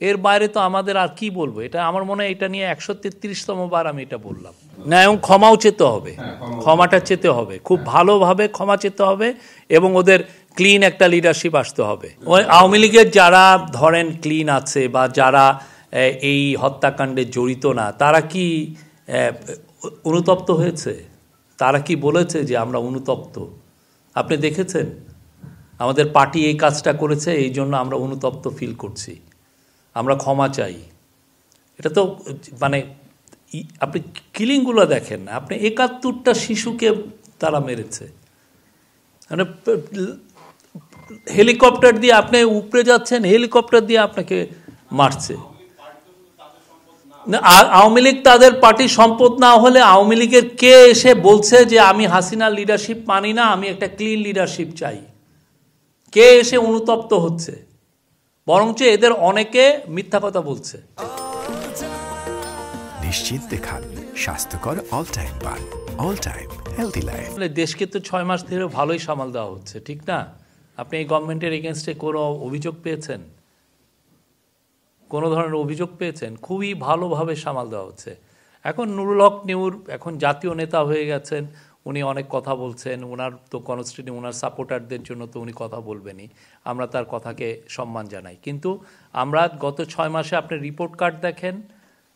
এর বাইরে তো আমাদের আর কি বলবো। এটা আমার মনে হয় এটা নিয়ে 133তম বার আমি এটা বললাম না। এবং ক্ষমাও চেতে হবে, ক্ষমাটা চেতে হবে, খুব ভালোভাবে ক্ষমা চেতে হবে এবং ওদের ক্লিন একটা লিডারশিপ আসতে হবে। ওই আওয়ামী লীগের যারা ধরেন ক্লিন আছে বা যারা এই হত্যাকাণ্ডে জড়িত না, তারা কি অনুতপ্ত হয়েছে? তারা কি বলেছে যে আমরা অনুতপ্ত? আপনি দেখেছেন আমাদের পার্টি এই কাজটা করেছে, এই জন্য আমরা অনুতপ্ত ফিল করছি, আমরা ক্ষমা চাই। এটা তো মানে আপনি কিলিংগুলো দেখেন, আপনি 71টা শিশুকে তারা মেরেছে, মানে হেলিকপ্টার দিয়ে আপনি উপরে যাচ্ছেন, হেলিকপ্টার দিয়ে আপনাকে মারছে। আওয়ামী লীগ তাদের পার্টির সম্পদ না হলে আওয়ামী লীগের কে এসে বলছে যে আমি হাসিনার লিডারশিপ মানি না, আমি একটা ক্লিন লিডারশিপ চাই? কে এসে অনুতপ্ত হচ্ছে? বরঞ্চ এদের অনেকে মিথ্যা কথা বলছে। নিশ্চিন্তে খান স্বাস্থ্যকর অল টাইম পান, অল টাইম হেলদি লাইফ। দেশকে তো 6 মাস ধরে ভালোই সামাল দেওয়া হচ্ছে, ঠিক না? আপনি এই গভর্নমেন্টের এগেনস্টে কোনো অভিযোগ পেয়েছেন? কোনো ধরনের অভিযোগ পেয়েছেন? খুবই ভালোভাবে সামাল দেওয়া হচ্ছে। এখন নুরুল হক নিউর এখন জাতীয় নেতা হয়ে গেছেন, উনি অনেক কথা বলছেন, ওনার তো কনস্টিটিউয়েন্ট, ওনার সাপোর্টারদের জন্য তো উনি কথা বলবেনই, আমরা তার কথাকে সম্মান জানাই। কিন্তু আমরা গত 6 মাসে আপনি রিপোর্ট কার্ড দেখেন,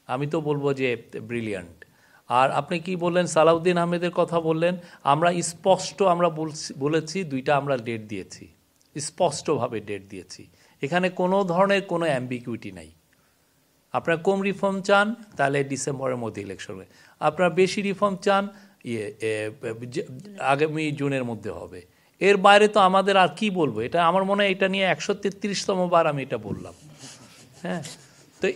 আমি তো বলবো যে ব্রিলিয়ান্ট। আর আপনি কি বললেন, সালাউদ্দিন আহমেদের কথা বললেন, আমরা স্পষ্ট আমরা বলেছি 2টা আমরা ডেট দিয়েছি, স্পষ্টভাবে ডেট দিয়েছি। এখানে কোনো ধরনের কোনো অ্যাম্বিগুইটি নাই। আপনারা কম রিফর্ম চান তাহলে ডিসেম্বরের মধ্যে ইলেকশন হবে, আপনারা বেশি রিফর্ম চান আগামী জুনের মধ্যে হবে। এর বাইরে তো আমাদের আর কি বলবো। এটা আমার মনে হয় এটা নিয়ে 133তম বার আমি এটা বললাম। হ্যাঁ, তো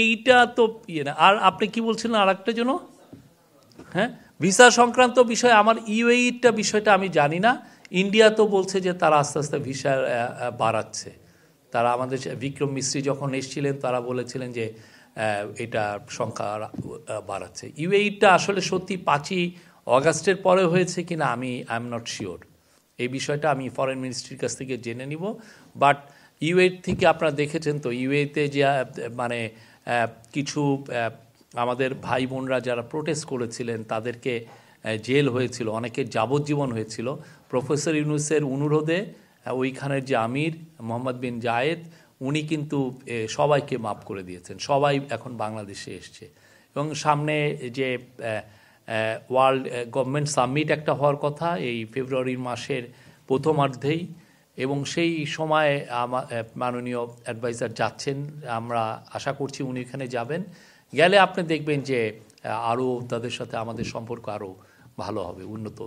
এইটা তো ইয়ে না। আর আপনি কি বলছিলেন আর একটা জন্য? হ্যাঁ, ভিসা সংক্রান্ত বিষয়, আমার ইউএইটা বিষয়টা আমি জানি না। ইন্ডিয়া তো বলছে যে তারা আস্তে আস্তে ভিসা বাড়াচ্ছে। তারা আমাদের বিক্রম মিস্ত্রি যখন এসেছিলেন তারা বলেছিলেন যে এটা সংখ্যা বাড়াচ্ছে। ইউএইটা আসলে সত্যি 5ই অগাস্টের পরে হয়েছে কিনা আই এম নট শিওর। এই বিষয়টা আমি ফরেন মিনিস্ট্রির কাছ থেকে জেনে নিব। বাট ইউএই থেকে আপনারা দেখেছেন তো, ইউএইতে যে মানে কিছু আমাদের ভাই বোনরা যারা প্রোটেস্ট করেছিলেন তাদেরকে জেল হয়েছিল, অনেকের যাবজ্জীবন হয়েছিল। প্রফেসর ইউনূসের অনুরোধে ওইখানের যে আমির মোহাম্মদ বিন জায়েদ, উনি কিন্তু সবাইকে মাফ করে দিয়েছেন, সবাই এখন বাংলাদেশে এসছে। এবং সামনে যে ওয়ার্ল্ড গভর্নমেন্ট সামিট একটা হওয়ার কথা এই ফেব্রুয়ারি মাসের প্রথমার্ধেই, এবং সেই সময় মাননীয় অ্যাডভাইজার যাচ্ছেন, আমরা আশা করছি উনি এখানে যাবেন। গেলে আপনি দেখবেন যে আরও তাদের সাথে আমাদের সম্পর্ক আরও ভালো হবে, উন্নত